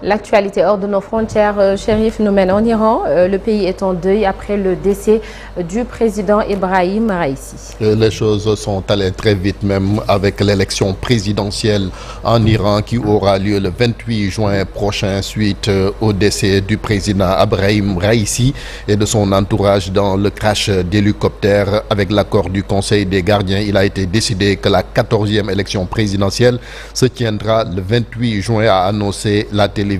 L'actualité hors de nos frontières, Chérif, nous mène en Iran. Le pays est en deuil après le décès du président Ebrahim Raïssi. Les choses sont allées très vite, même avec l'élection présidentielle en Iran qui aura lieu le 28 juin prochain suite au décès du président Ebrahim Raïssi et de son entourage dans le crash d'hélicoptère. Avec l'accord du Conseil des gardiens, il a été décidé que la 14e élection présidentielle se tiendra le 28 juin, a annoncé la télévision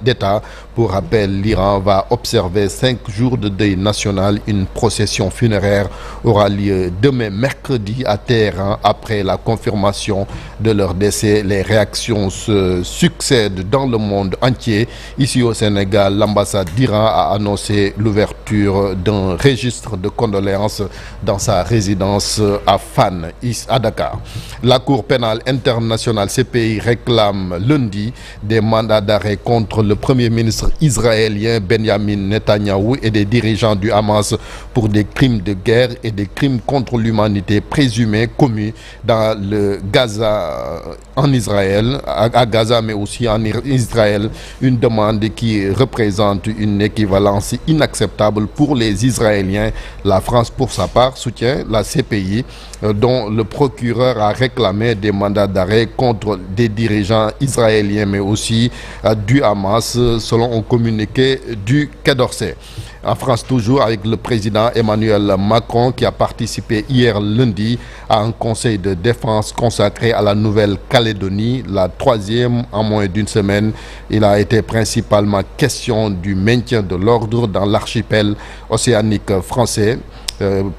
d'État. Pour rappel, l'Iran va observer 5 jours de deuil national. Une procession funéraire aura lieu demain mercredi à Téhéran. Après la confirmation de leur décès, les réactions se succèdent dans le monde entier. Ici au Sénégal, l'ambassade d'Iran a annoncé l'ouverture d'un registre de condoléances dans sa résidence à Fan, à Dakar. La Cour pénale internationale CPI réclame lundi des mandats d'arrêt contre le premier ministre israélien Benjamin Netanyahou et des dirigeants du Hamas pour des crimes de guerre et des crimes contre l'humanité présumés commis dans le Gaza, en Israël, à Gaza mais aussi en Israël, une demande qui représente une équivalence inacceptable pour les Israéliens. La France, pour sa part, soutient la CPI dont le procureur a réclamé des mandats d'arrêt contre des dirigeants israéliens mais aussi du Hamas, selon un communiqué du Quai d'Orsay. En France toujours, avec le président Emmanuel Macron qui a participé hier lundi à un conseil de défense consacré à la Nouvelle-Calédonie, la 3e en moins d'une semaine. Il a été principalement question du maintien de l'ordre dans l'archipel océanique français.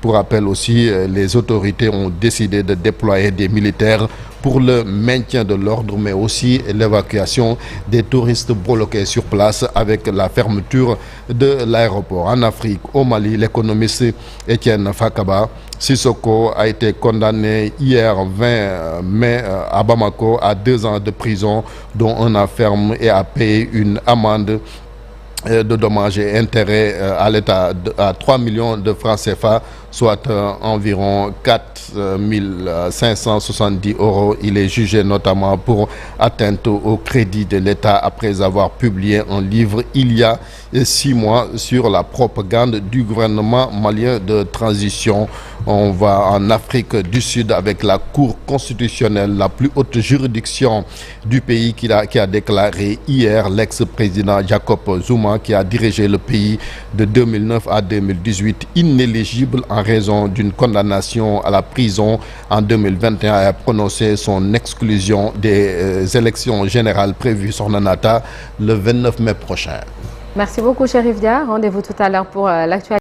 Pour rappel aussi, les autorités ont décidé de déployer des militaires pour le maintien de l'ordre, mais aussi l'évacuation des touristes bloqués sur place avec la fermeture de l'aéroport. En Afrique, au Mali, l'économiste Etienne Fakaba Sissoko a été condamné hier 20 mai à Bamako à 2 ans de prison, dont un an ferme, et a payé une amende de dommages et intérêts à l'État à 3 millions de francs CFA, soit environ 4 570 €. Il est jugé notamment pour atteinte au crédit de l'État après avoir publié un livre il y a 6 mois sur la propagande du gouvernement malien de transition. On va en Afrique du Sud avec la Cour constitutionnelle, la plus haute juridiction du pays, qui a déclaré hier l'ex-président Jacob Zuma, qui a dirigé le pays de 2009 à 2018, inéligible en raison d'une condamnation à la prison en 2021, et a prononcé son exclusion des élections générales prévues sur Nanata le 29 mai prochain. Merci beaucoup, Chérif Dia. Rendez-vous tout à l'heure pour l'actualité.